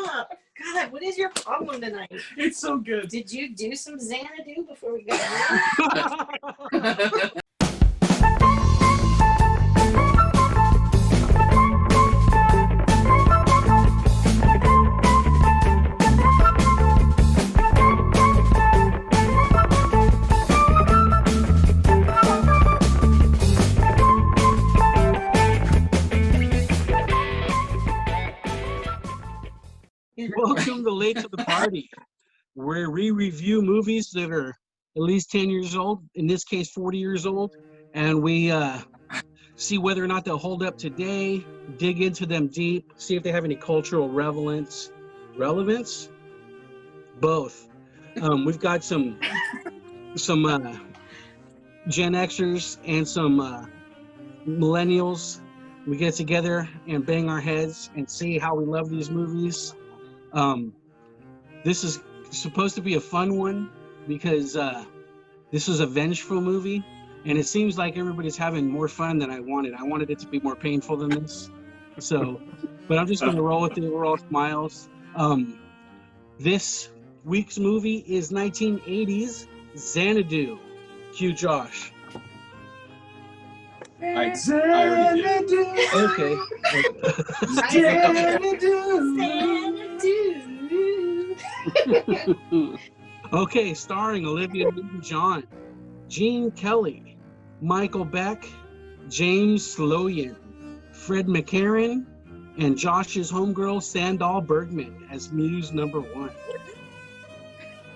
up. God, what is your problem tonight? It's so good. Did you do some XANADU before we got here? Welcome to Late to the Party, where we review movies that are at least 10 years old, in this case 40 years old, and we see whether or not they'll hold up today, dig into them deep, see if they have any cultural relevance? Both. We've got some Gen Xers and some millennials. We get together and bang our heads and see how we love these movies. This is supposed to be a fun one because this is a vengeful movie, and it seems like everybody's having more fun than I wanted. I wanted it to be more painful than this. So, but I'm just going to roll with it. We're all smiles. This week's movie is 1980's XANADU. Cue Josh. I already did. Okay. Okay, starring Olivia Newton John, Gene Kelly, Michael Beck, James Sloyan, Fred McCarran, and Josh's homegirl Sandal Bergman as Muse number 1.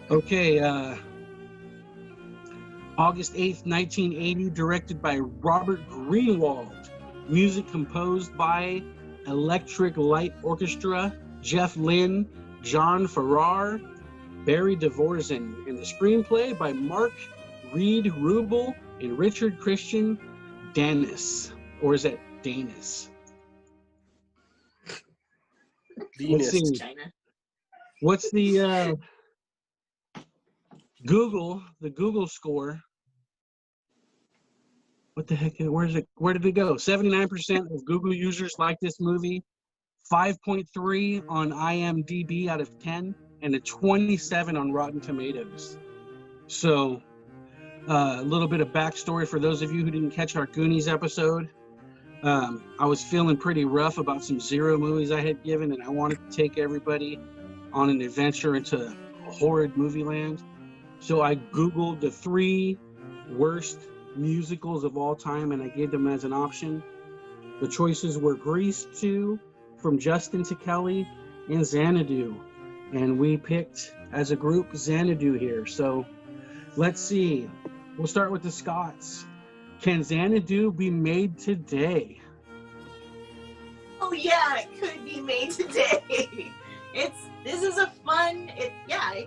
Okay, August 8th, 1980, directed by Robert Greenwald. Music composed by Electric Light Orchestra, Jeff Lynne, John Farrar, Barry Dvorak, and the screenplay by Mark Reed Rubel and Richard Christian Danis. Or is that Danis? Let's see. China. What's the Google score? What the heck? Where did it go? 79% of Google users like this movie, 5.3 on IMDb out of 10, and a 27 on Rotten Tomatoes. So, a little bit of backstory for those of you who didn't catch our Goonies episode. I was feeling pretty rough about some Zero movies I had given, and I wanted to take everybody on an adventure into horrid movie land. So I Googled the 3 worst musicals of all time, and I gave them as an option. The choices were Grease 2, From Justin to Kelly, and XANADU. And we picked, as a group, XANADU here. So let's see. We'll start with the Scots. Can XANADU be made today? Oh yeah, it could be made today. This is a fun. It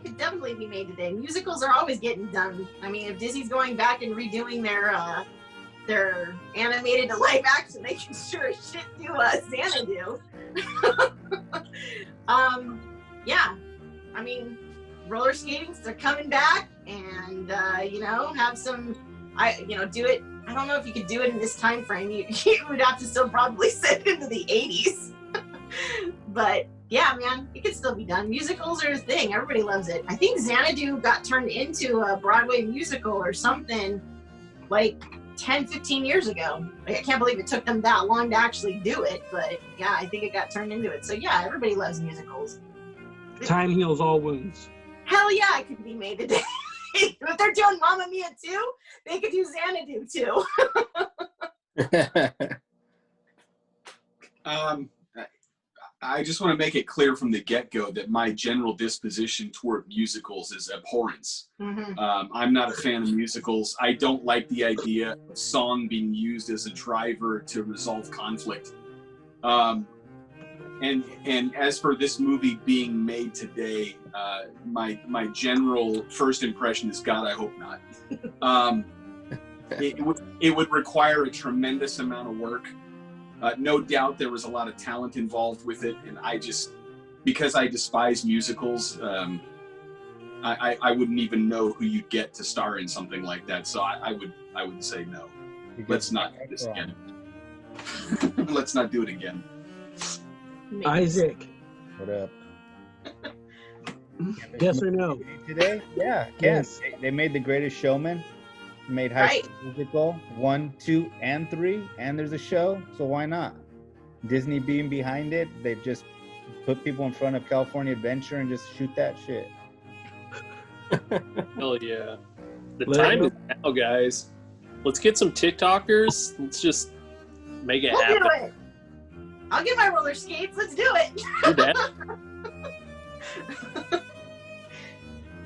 could definitely be made today. Musicals are always getting done. I mean, if Disney's going back and redoing their animated to live action, they can sure as shit do XANADU. Yeah, I mean, roller skating, they're coming back, and have some. Do it. I don't know if you could do it in this time frame. You would have to still probably set into the 80s. But yeah, man, it could still be done. Musicals are a thing. Everybody loves it. I think XANADU got turned into a Broadway musical or something like 10, 15 years ago. Like, I can't believe it took them that long to actually do it. But yeah, I think it got turned into it. So yeah, everybody loves musicals. Time heals all wounds. Hell yeah, it could be made today. If they're doing Mamma Mia 2, they could do XANADU too. I just want to make it clear from the get-go that my general disposition toward musicals is abhorrence. Mm-hmm. I'm not a fan of musicals. I don't like the idea of song being used as a driver to resolve conflict. And as for this movie being made today, my general first impression is, God, I hope not. It would require a tremendous amount of work. No doubt there was a lot of talent involved with it, and because I despise musicals, I wouldn't even know who you'd get to star in something like that. So I would say no. Let's not do this again. Let's not do it again. Isaac. What up? Yes or no? Today? Yeah, can. Yes. They made The Greatest Showman, made High School Musical 1, 2, and 3, and there's a show, so why not? Disney being behind it, they've just put people in front of California Adventure and just shoot that shit. Hell yeah. The time is now, guys. Let's get some TikTokers. Let's just make it happen. We'll do it. I'll get my roller skates. Let's do it. Do that.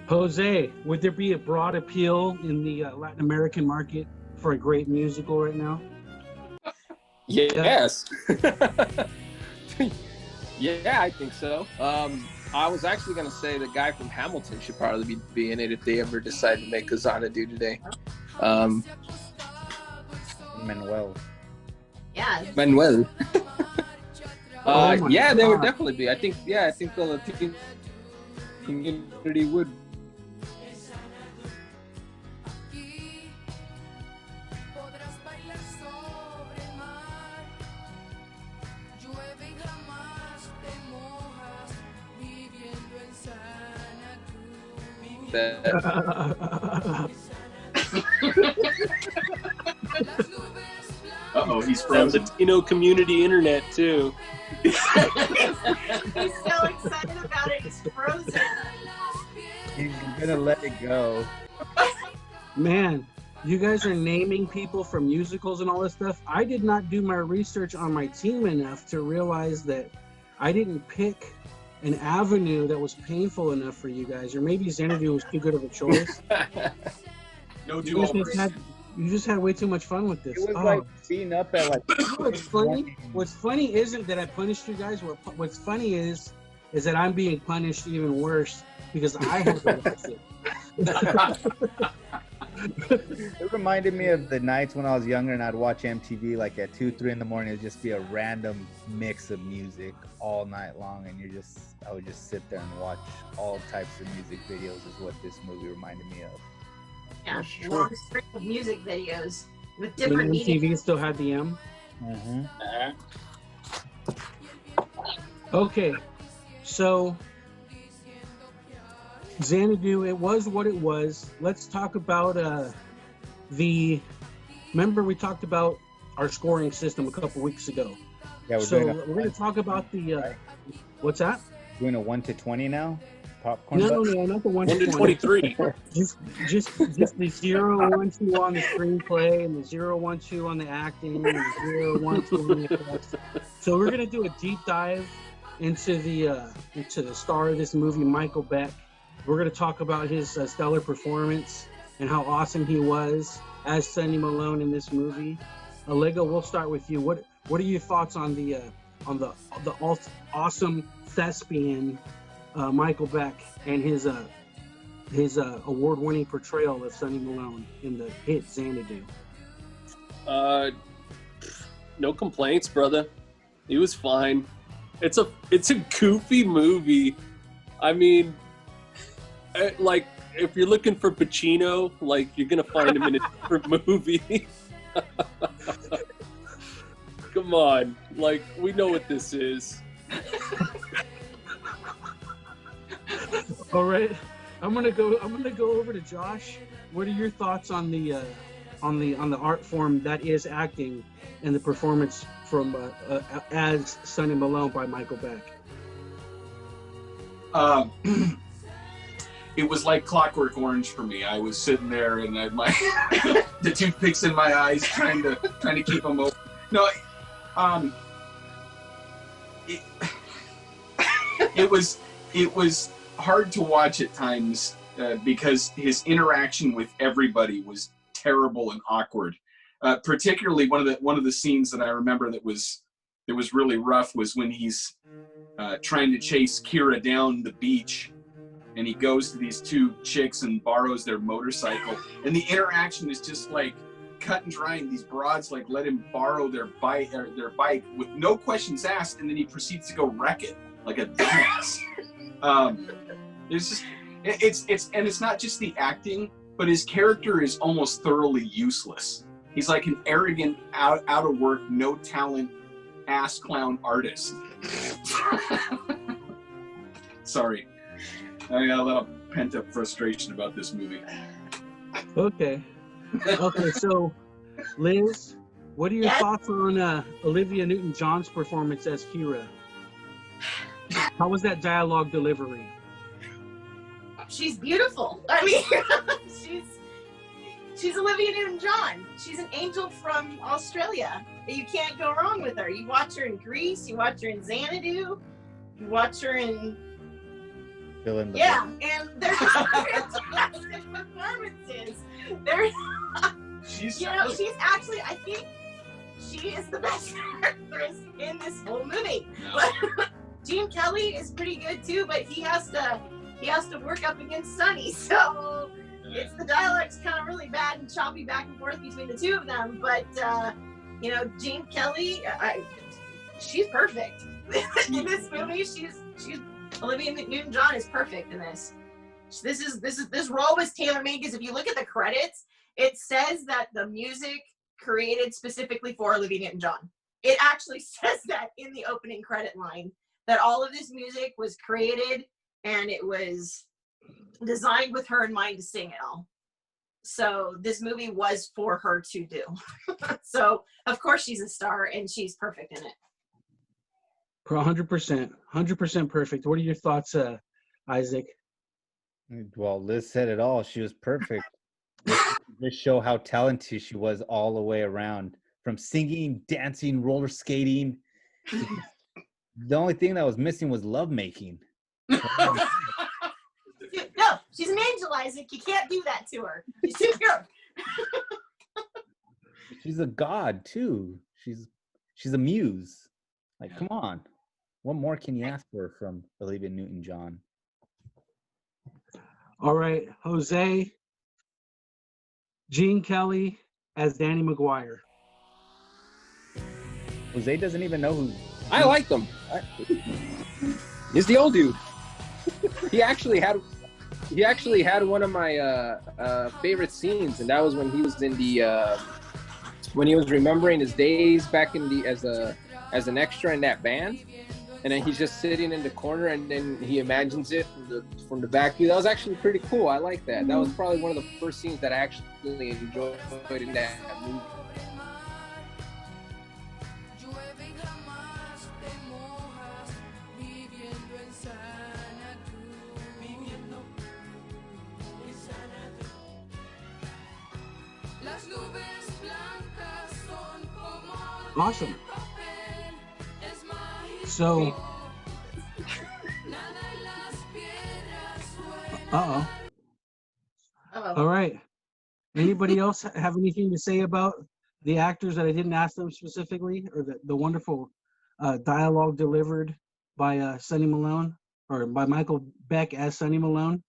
Jose, would there be a broad appeal in the Latin American market for a great musical right now? Yes. Yeah, I think so. I was actually going to say the guy from Hamilton should probably be in it if they ever decide to make a XANADU today. Manuel. Yeah. Manuel. Oh yeah, God. there would definitely be. I think the Latino community would. Uh-oh, he's That frozen. Latino community internet, too. He's so excited about it. He's frozen. He's gonna let it go. Man, you guys are naming people from musicals and all this stuff. I did not do my research on my team enough to realize that I didn't pick an avenue that was painful enough for you guys, or maybe Xanadu was too good of a choice. No You guys do-overs. you just had way too much fun with this. It was Oh. like being up at like. What's funny? What's funny isn't that I punished you guys. What's funny is that I'm being punished even worse because I had to watch it. It reminded me of the nights when I was younger and I'd watch MTV like at 2, 3 in the morning. It'd just be a random mix of music all night long, and I would just sit there and watch all types of music videos. Is what this movie reminded me of. Yeah. That's true. Long string of music videos with When different meanings. MTV still had the M. Mm-hmm. Okay, so Xanadu, it was what it was. Let's talk about remember we talked about our scoring system a couple weeks ago. Yeah, we're So doing we're going to talk about the what's that? doing a 1 to 20 now. Popcorn. No, butt? no, not the 1 1 to to 20. 23. Just the 0, 1, 2 on the screenplay, and the 0, 1, 2 on the acting, and the 0, 1, 2 on the effects. So we're gonna do a deep dive into the star of this movie, Michael Beck. We're gonna talk about his stellar performance and how awesome he was as Sonny Malone in this movie. Lego, we'll start with you. What are your thoughts on the awesome thespian Michael Beck and his award-winning portrayal of Sonny Malone in the hit Xanadu? No complaints, brother. He was fine. It's a goofy movie. I mean, like if you're looking for Pacino, like you're gonna find him in a different movie. Come on, like we know what this is. All right, I'm gonna go over to Josh. What are your thoughts on the art form that is acting and the performance from as Sonny Malone by Michael Beck? It was like Clockwork Orange for me. I was sitting there and I had my the toothpicks in my eyes, trying to keep them open. No, it was hard to watch at times because his interaction with everybody was terrible and awkward. Particularly one of the scenes that I remember that was really rough was when he's trying to chase Kira down the beach, and he goes to these two chicks and borrows their motorcycle, and the interaction is just like cut and dry, and these broads like let him borrow their bike with no questions asked, and then he proceeds to go wreck it like a dumbass. It's not just the acting, but his character is almost thoroughly useless. He's like an arrogant, out of work, no talent, ass clown artist. Sorry. I got a lot of pent-up frustration about this movie. Okay. Okay, so Liz, what are your Yes? thoughts on Olivia Newton John's performance as Kira? How was that dialogue delivery? She's beautiful. I mean, she's Olivia Newton John. She's an angel from Australia. You can't go wrong with her. You watch her in Grease. You watch her in Xanadu. You watch her in Fill in the and there's fantastic performances. There's She's she's actually, I think she is the best actress in this whole movie. No. Gene Kelly is pretty good too, but he has to work up against Sonny, so it's the dialogue's kind of really bad and choppy back and forth between the two of them. But Gene Kelly, she's perfect in this movie. She's Olivia Newton John is perfect in this. This role was tailor made because if you look at the credits, it says that the music created specifically for Olivia Newton John. It actually says that in the opening credit line, that all of this music was created and it was designed with her in mind to sing it all. So this movie was for her to do. So of course she's a star and she's perfect in it. 100% perfect. What are your thoughts, Isaac? Well, Liz said it all. She was perfect. This show how talented she was all the way around, from singing, dancing, roller skating. The only thing that was missing was lovemaking. No, she's an angel, Isaac. You can't do that to her. She's too pure. She's a god too. She's a muse. Like, come on. What more can you ask for from Olivia Newton John? All right, Jose, Gene Kelly as Danny McGuire. Jose doesn't even know who. I like them. He's the old dude. He actually had one of my favorite scenes, and that was when he was in the when he was remembering his days back in the as an extra in that band, and then he's just sitting in the corner, and then he imagines it from the back view. That was actually pretty cool. I like that. That was probably one of the first scenes that I actually enjoyed in that movie. Awesome. So, uh-oh. All right. Anybody else have anything to say about the actors that I didn't ask them specifically, or the wonderful dialogue delivered by Sonny Malone, or by Michael Beck as Sonny Malone?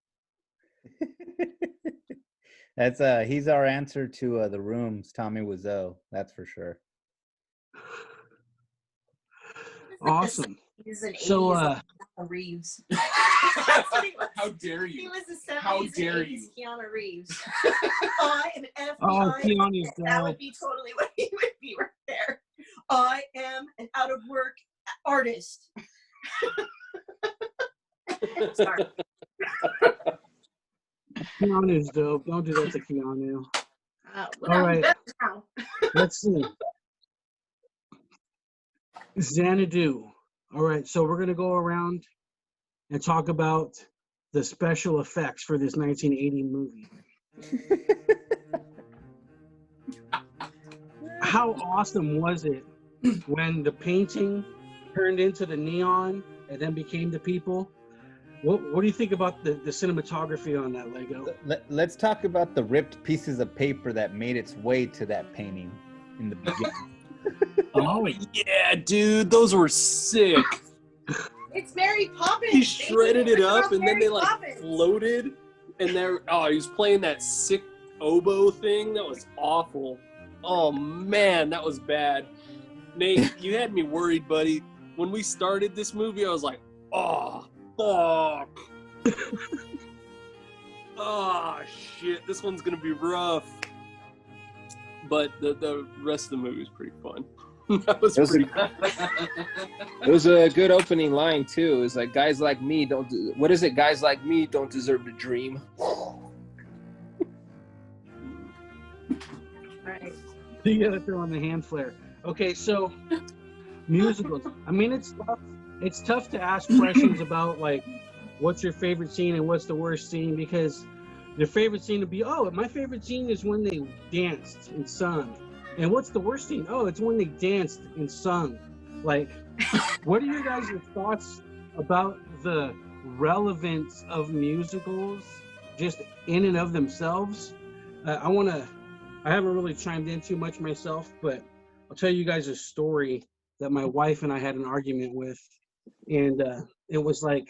That's he's our answer to The Room's Tommy Wiseau. That's for sure. Awesome. He's an So, 80s Reeves. That's what he was. How dare you? He was a 70s How and dare 80s you? Keanu Reeves. I am FBI. Oh, Keanu's That dad. would be totally what he would be right there. I am an out of work artist. Sorry. Keanu's dope. Don't do that to Keanu. All right. Let's see. Xanadu. All right, so we're going to go around and talk about the special effects for this 1980 movie. How awesome was it when the painting turned into the neon and then became the people? What do you think about the cinematography on that, Lego? Let's talk about the ripped pieces of paper that made its way to that painting in the beginning. Oh yeah, dude, those were sick. It's Mary Poppins. He shredded it up, and then they like Poppins. floated, and he was playing that sick oboe thing. That was awful. Oh man, that was bad. Nate, you had me worried, buddy. When we started this movie, I was like, oh fuck. Oh shit, this one's gonna be rough. But the rest of the movie is pretty fun. That was pretty good. It was a good opening line too. It's like guys like me don't. What is it? Guys like me don't deserve to dream. Right. You gotta throw in the hand flare. Okay, so musicals. I mean, it's tough. It's tough to ask questions about like, what's your favorite scene and what's the worst scene, because your favorite scene would be, oh, my favorite scene is when they danced and sung. And what's the worst scene? Oh, it's when they danced and sung. Like, what are your guys' thoughts about the relevance of musicals just in and of themselves? I haven't really chimed in too much myself, but I'll tell you guys a story that my wife and I had an argument with. And it was like,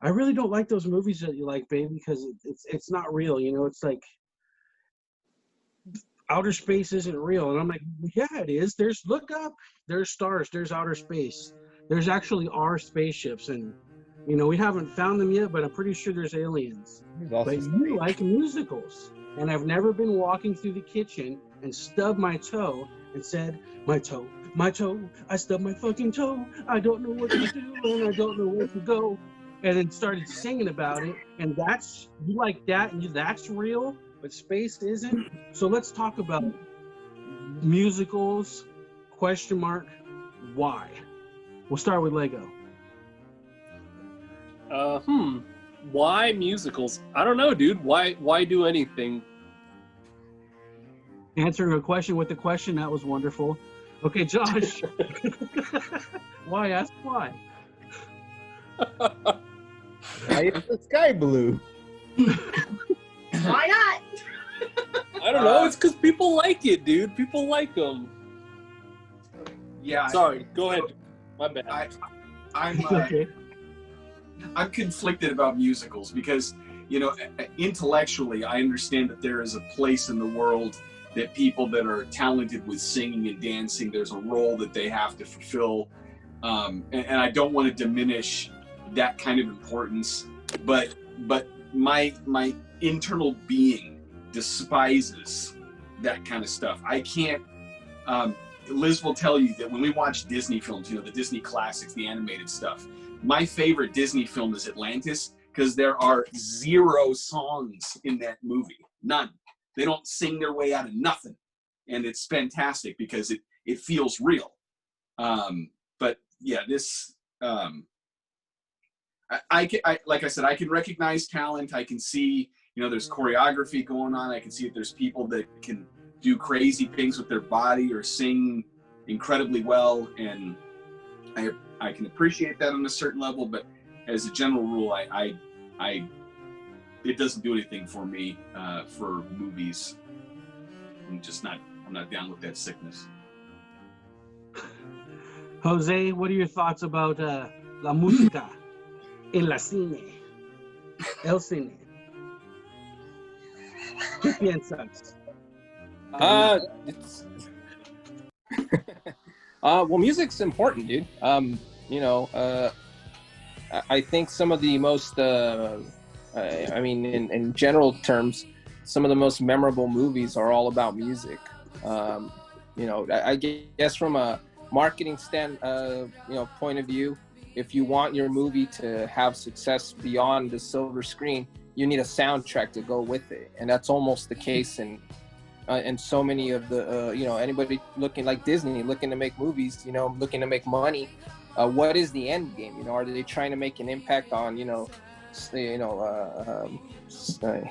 I really don't like those movies that you like, babe, because it's not real. You know, it's like outer space isn't real. And I'm like, yeah, it is. Look up. There's stars. There's outer space. There's actually our spaceships. And, you know, we haven't found them yet, but I'm pretty sure there's aliens. But you like musicals. And I've never been walking through the kitchen and stubbed my toe and said, my toe, I stubbed my fucking toe. I don't know what to do and I don't know where to go. And then started singing about it. And you like that and that's real, but space isn't. So let's talk about musicals, ? Why? We'll start with Lego. Why musicals? I don't know, dude. Why do anything? Answering a question with a question, that was wonderful. Okay, Josh. Why? Ask why. Why is the sky blue? Why not? I don't know. It's because people like it, dude. People like them. Yeah. Sorry. Go ahead. My bad. I'm Okay. I'm conflicted about musicals because, you know, intellectually, I understand that there is a place in the world that people that are talented with singing and dancing, there's a role that they have to fulfill. And I don't want to diminish that kind of importance, but my internal being despises that kind of stuff. I can't, Liz will tell you that when we watch Disney films, you know, the Disney classics, the animated stuff, my favorite Disney film is Atlantis because there are 0 songs in that movie. None. They don't sing their way out of nothing. And it's fantastic because it feels real. But yeah, this, I like I said, I can recognize talent. I can see, you know, there's choreography going on. I can see that there's people that can do crazy things with their body or sing incredibly well. And I can appreciate that on a certain level, but as a general rule, it doesn't do anything for me for movies. I'm not down with that sickness. Jose, what are your thoughts about la música en la cine? El cine. ¿Qué piensas? Well, music's important, dude. You know, I think some of the most, I mean, in general terms, some of the most memorable movies are all about music. You know, I guess from a marketing point of view, if you want your movie to have success beyond the silver screen, you need a soundtrack to go with it, and that's almost the case in so many of the you know, anybody looking like Disney looking to make movies, you know, looking to make money. What is the end game? You know, are they trying to make an impact on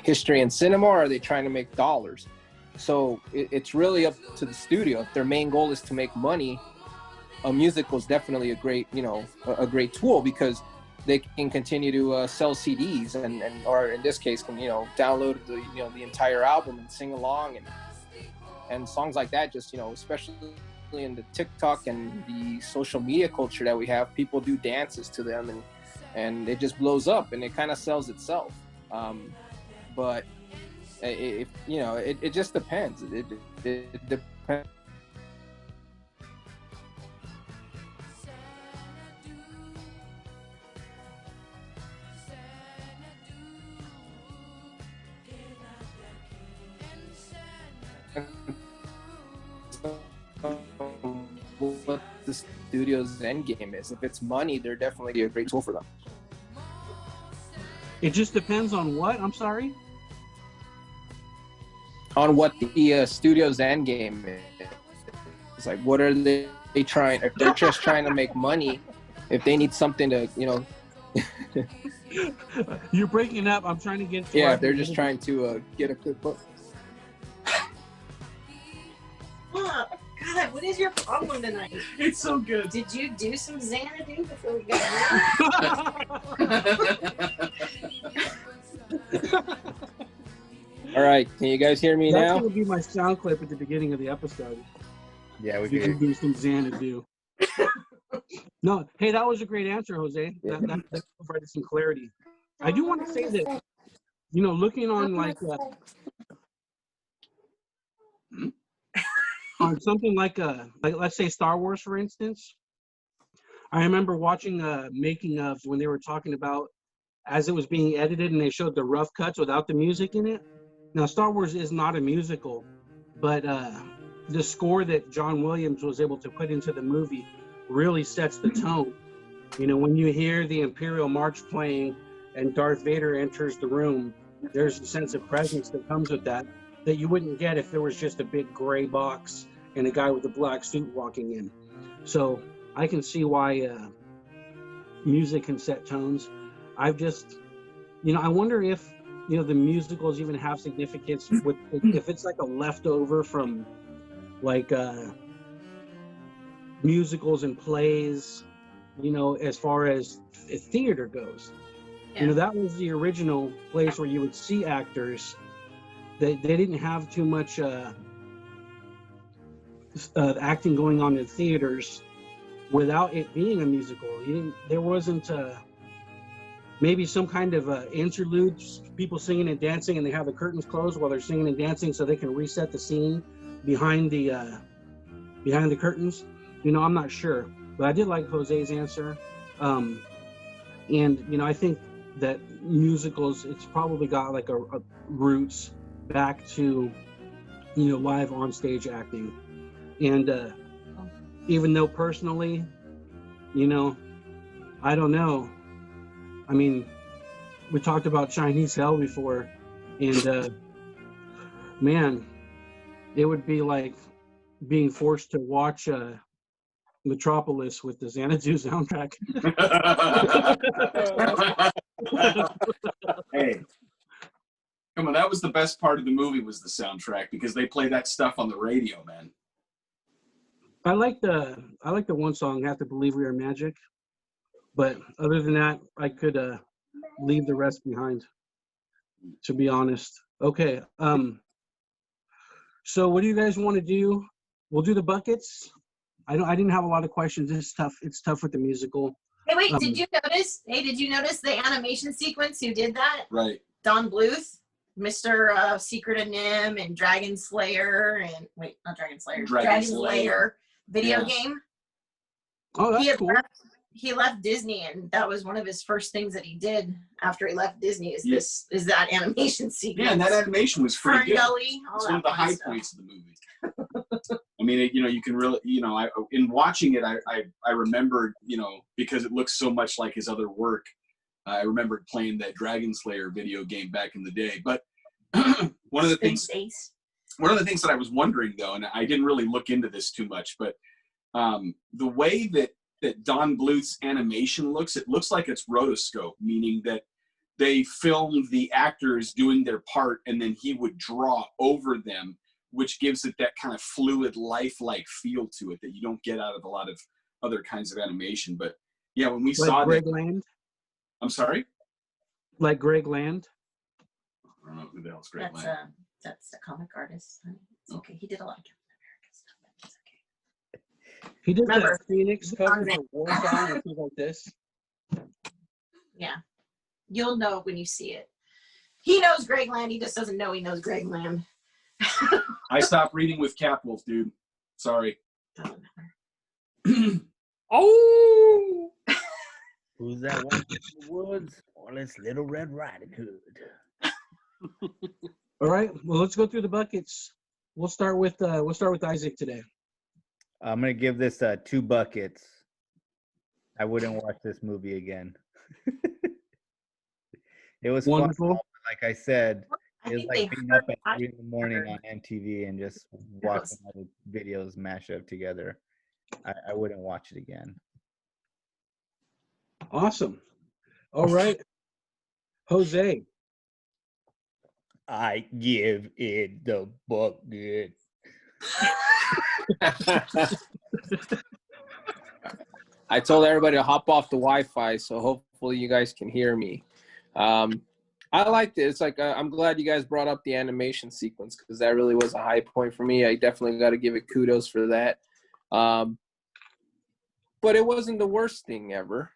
history and cinema, or are they trying to make dollars? So it's really up to the studio. If their main goal is to make money, a musical is definitely a great tool, because they can continue to sell CDs and or in this case can, you know, download the entire album and sing along and songs like that. Just, you know, especially in the TikTok and the social media culture that we have, people do dances to them and it just blows up and it kind of sells itself. But if you know, it just depends. It depends. studio's endgame is. If it's money, they're definitely a great tool for them. It just depends on what? I'm sorry? On what the studio's endgame is. It's like, what are they trying? If they're just trying to make money, if they need something to, you know. You're breaking up. I'm trying to get. Yeah, if they're just trying to get a quick book. God, what is your problem tonight? It's so good. Did you do some Xanadu before we got here? All right, can you guys hear me That's now? going to be my sound clip at the beginning of the episode. Yeah, we You can can. do some Xanadu. No, hey, that was a great answer, Jose. That provided some clarity. I do want to say that, you know, looking on like on something like let's say Star Wars, for instance. I remember watching a making of when they were talking about as it was being edited, and they showed the rough cuts without the music in it. Now, Star Wars is not a musical, but the score that John Williams was able to put into the movie really sets the tone. You know, when you hear the Imperial March playing and Darth Vader enters the room, there's a sense of presence that comes with that you wouldn't get if there was just a big gray box and a guy with a black suit walking in. So I can see why music can set tones. I've just, you know, I wonder if, you know, the musicals even have significance with, if it's like a leftover from like musicals and plays, you know, as far as theater goes. Yeah. You know, that was the original place where you would see actors. They didn't have too much acting going on in theaters without it being a musical. There wasn't maybe some kind of interlude, people singing and dancing, and they have the curtains closed while they're singing and dancing so they can reset the scene behind the curtains. You know, I'm not sure, but I did like Jose's answer. And, you know, I think that musicals, it's probably got like a roots back to, you know, live on stage acting. And even though personally, you know, I don't know. I mean, we talked about Chinese hell before, and man, it would be like being forced to watch Metropolis with the Xanadu soundtrack. Hey, come on, that was the best part of the movie, was the soundtrack, because they play that stuff on the radio, man. I like the one song, "Have to Believe We Are Magic," but other than that, I could leave the rest behind, to be honest. Okay, so what do you guys want to do? We'll do the buckets. I didn't have a lot of questions. It's tough with the musical. Hey, wait, did you notice? Hey, did you notice the animation sequence? Who did that? Right. Don Bluth, Mr. Secret of Nim and Dragon Slayer, and wait, not Dragon Slayer, Dragon Slayer video game. Oh, that's cool. He left Disney, and that was one of his first things that he did after he left Disney. Is that animation sequence? Yeah, and that animation was pretty good. Gully, it's one of the high points of the movie. I mean, you know, you can really, you know, in watching it, I remembered, you know, because it looks so much like his other work. I remembered playing that Dragon Slayer video game back in the day. But one of the things that I was wondering, though, and I didn't really look into this too much, but the way that Don Bluth's animation looks, it looks like it's rotoscope, meaning that they filmed the actors doing their part and then he would draw over them, which gives it that kind of fluid, lifelike feel to it that you don't get out of a lot of other kinds of animation. But yeah, when we saw Greg that, Land? I'm sorry? Like Greg Land? I don't know who the hell's Greg Land. That's the comic artist. It's okay. He did a lot of Captain America stuff, but it's okay. He did Remember, that Phoenix cover for Warzone and things like this. Yeah. You'll know when you see it. He knows Greg Land. He just doesn't know he knows Greg Land. I stopped reading with Catwolf, dude. Sorry. Doesn't matter. Oh! Who's that one in the woods? Well, it's Little Red Riding Hood. All right. Well, let's go through the buckets. We'll start with Isaac today. I'm gonna give this 2 buckets. I wouldn't watch this movie again. It was fun, Wonderful. like I said. I It was think like they being heard up at I 3 in the morning heard. on MTV and just watching all the videos mash up together. I wouldn't watch it again. Awesome. All right. Jose. I give it the bucket. I told everybody to hop off the Wi-Fi, so hopefully you guys can hear me. I liked it. It's like I'm glad you guys brought up the animation sequence because that really was a high point for me. I definitely got to give it kudos for that. But it wasn't the worst thing ever.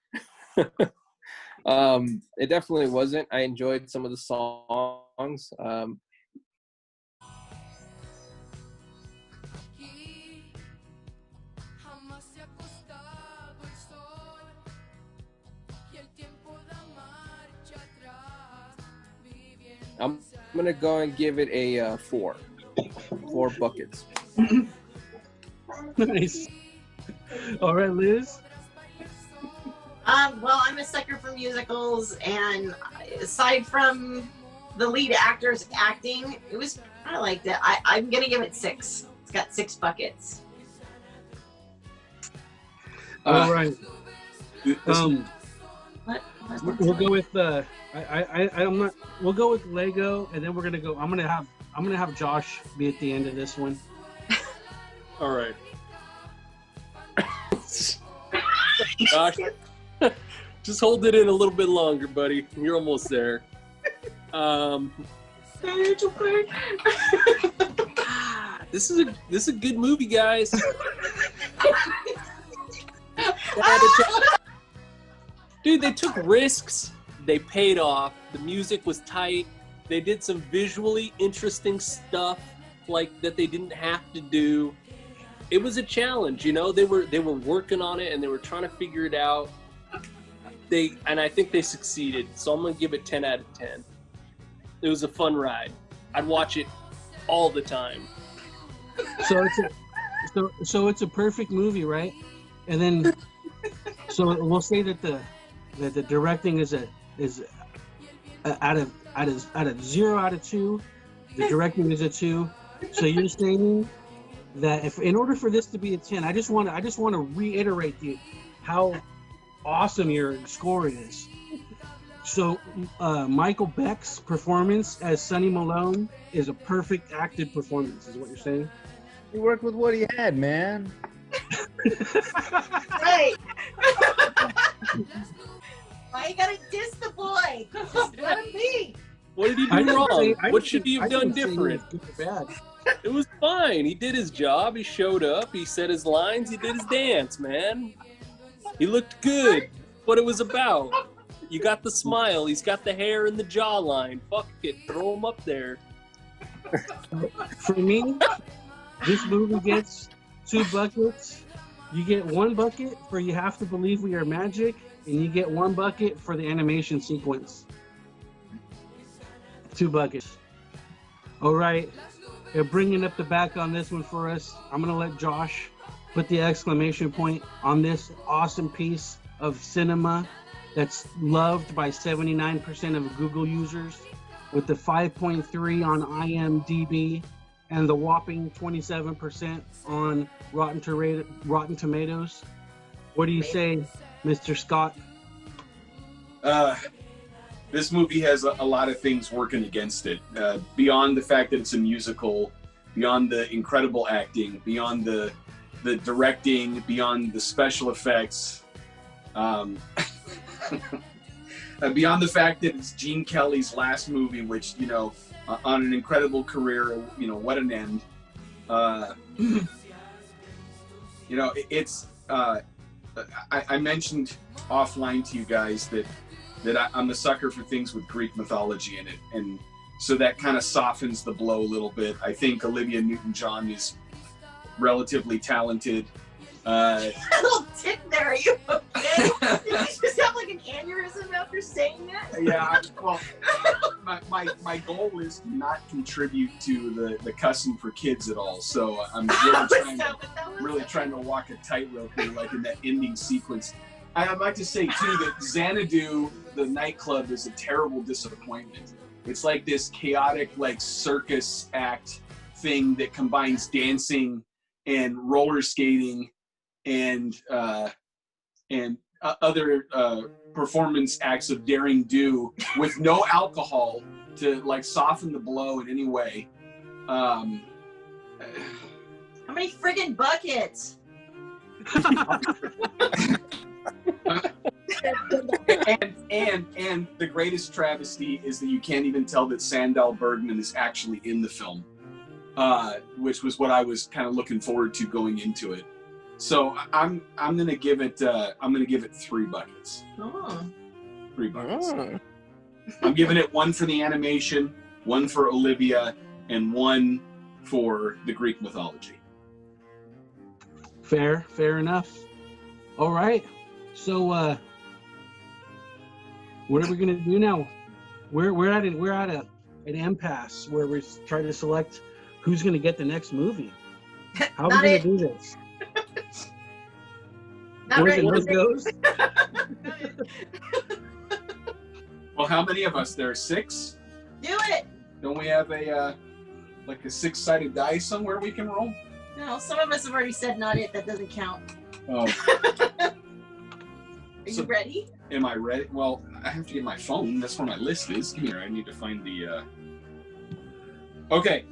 It definitely wasn't. I enjoyed some of the songs. I'm gonna go and give it a 4 buckets. Nice. All right, Liz. Well, I'm a sucker for musicals, and aside from the lead actor's acting, I liked it. I'm gonna give it 6. It's got 6 buckets. All right. What? We'll go with I'm not. We'll go with Lego, and then we're gonna go. I'm gonna have Josh be at the end of this one. All right. Josh, just hold it in a little bit longer, buddy. You're almost there. This is a good movie, guys. Dude, they took risks. They paid off. The music was tight. They did some visually interesting stuff like that they didn't have to do. It was a challenge, you know. They were working on it and they were trying to figure it out. And I think they succeeded. So I'm gonna give it 10 out of 10. It was a fun ride. I'd watch it all the time. So it's a perfect movie, right? And then so we'll say that the directing is out of 0 out of 2. The directing is a 2. So you're saying that if in order for this to be a 10, I just want to reiterate how awesome your score is. So Michael Beck's performance as Sonny Malone is a perfect acted performance, is what you're saying? He worked with what he had, man. Right. Why you gotta diss the boy? Just let him be. What did he do wrong? What should he have done different? It was fine. He did his job. He showed up. He said his lines. He did his dance, man. He looked good. What it was about. You got the smile. He's got the hair and the jawline. Fuck it. Throw him up there. For me, this movie gets 2 buckets. You get 1 bucket for You Have to Believe We Are Magic, and you get 1 bucket for the animation sequence. 2 buckets. All right. They're bringing up the back on this one for us. I'm going to let Josh put the exclamation point on this awesome piece of cinema that's loved by 79% of Google users, with the 5.3 on IMDb and the whopping 27% on Rotten Tomatoes. What do you say, Mr. Scott? This movie has a lot of things working against it. Beyond the fact that it's a musical, beyond the incredible acting, beyond the directing, beyond the special effects, beyond the fact that it's Gene Kelly's last movie, which, you know, on an incredible career, you know, what an end. You know, it's, I mentioned offline to you guys that I'm a sucker for things with Greek mythology in it. And so that kind of softens the blow a little bit. I think Olivia Newton John is relatively talented. Little tick there, are you okay? Did you just have like an aneurysm after saying that? Yeah, well, my goal is to not contribute to the cussing for kids at all. So I'm really trying to walk a tightrope here, like in that ending sequence. I'd like to say too that Xanadu, the nightclub, is a terrible disappointment. It's like this chaotic, like circus act thing that combines dancing and roller skating and other performance acts of daring do with no alcohol to like soften the blow in any way. How many friggin' buckets? and the greatest travesty is that you can't even tell that Sandahl Bergman is actually in the film, which was what I was kind of looking forward to going into it. So I'm gonna give it 3 buckets. Oh. 3 buckets. Oh. I'm giving it 1 for the animation, 1 for Olivia, and 1 for the Greek mythology. Fair enough. All right. So what are we gonna do now? We're at an impasse where we're trying to select who's gonna get the next movie. How are we gonna do this? Not ready. Where goes? Well, how many of us there? 6? Do it. Don't we have a 6-sided die somewhere we can roll? No, some of us have already said not it. That doesn't count. Oh, Are you ready? am I ready? Well, I have to get my phone. That's where my list is. Give me here. I need to find the. Okay.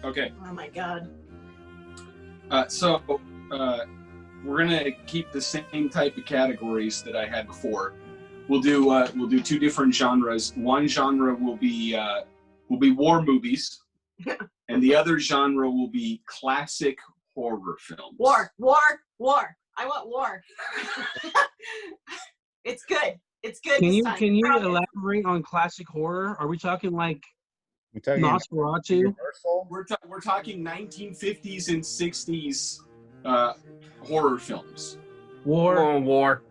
Oh my God. So we're gonna keep the same type of categories that I had before. We'll do 2 different genres. One genre will be war movies, and the other genre will be classic horror films. War. I want war. It's good. It's good. Can this you time. can you Promise. elaborate on classic horror? Are we talking like We're talking Nosferatu? Universal. We're talking 1950s and 60s horror films. War? Oh, war.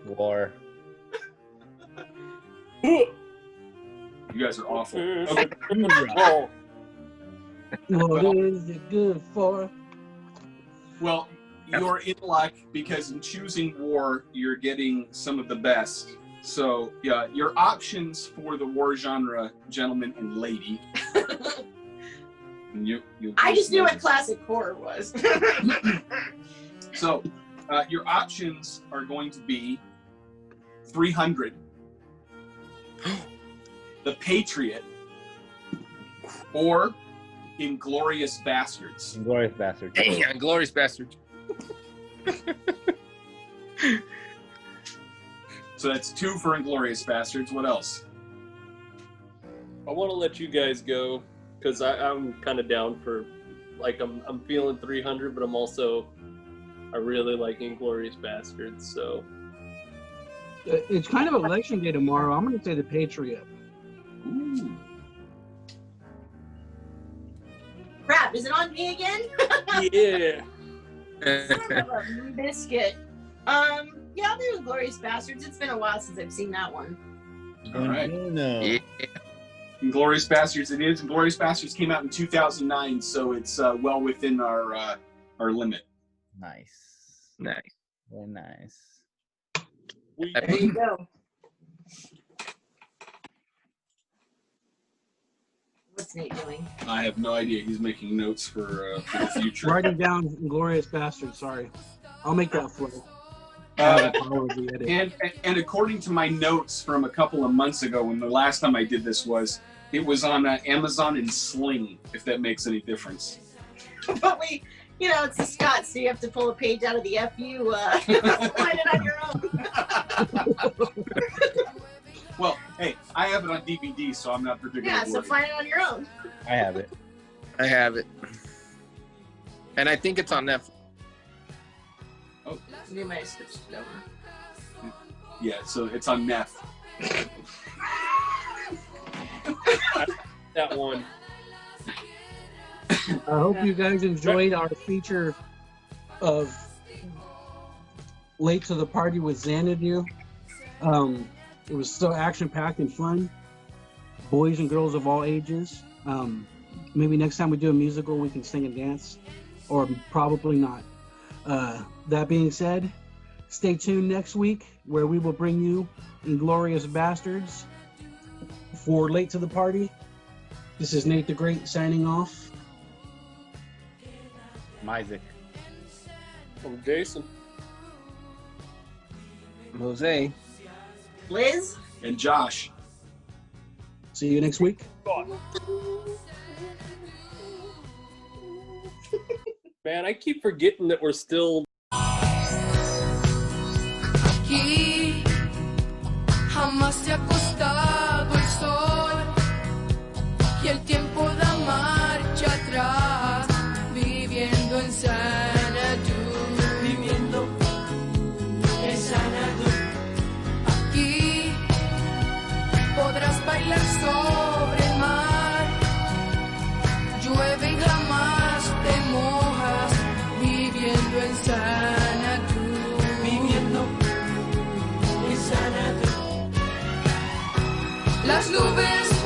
War. You guys are awful. Okay. Oh. What is it good for? Well, you're in luck because in choosing war, you're getting some of the best. So, yeah, your options for the war genre, gentlemen and lady. And I just knew what classic horror was. So, your options are going to be 300, The Patriot, or Inglourious Bastards. Inglourious Bastards. Dang, Glorious Bastard. So that's 2 for Inglourious Bastards. What else? I want to let you guys go because I'm kind of down for, like, I'm feeling 300, but I really like Inglourious Bastards. So It's kind of election day tomorrow. I'm going to say The Patriot. Ooh. Crap, is it on me again? yeah. Son of a biscuit. Yeah, I'll do Glorious Bastards. It's been a while since I've seen that one. All right. No. Yeah. Inglourious Bastards it is. Inglourious Bastards came out in 2009, so it's well within our limit. Nice. Nice. Very nice. There you go. What's Nate doing? I have no idea. He's making notes for the future. Writing down Glorious Bastard. Sorry, I'll make that flow. And according to my notes from a couple of months ago, when the last time I did this was, it was on Amazon and Sling, if that makes any difference. But it's the Scots, so you have to pull a page out of the FU. Find it on your own. Well, hey, I have it on DVD, so I'm not particularly Yeah, so worried. find it on your own. I have it. I have it. And I think it's on Netflix. You might have switched it over. Yeah, so it's on Neff. That one. I hope you guys enjoyed our feature of Late to the Party with Xanadu. It was so action-packed and fun. Boys and girls of all ages. Maybe next time we do a musical, we can sing and dance. Or probably not. That being said, stay tuned next week where we will bring you Inglorious Bastards. For Late to the Party, this is Nate the Great signing off. I'm Isaac. I'm Jason. Jose. Liz? And Josh. See you next week. Man, I keep forgetting that we're still. Aquí jamás se ha acostado el sol y el tiempo da marcha atrás, viviendo en XANADU, viviendo en XANADU. Aquí podrás bailar sobre el mar, llueve y jamás te mojas, viviendo en XANADU, viviendo en XANADU. Las nubes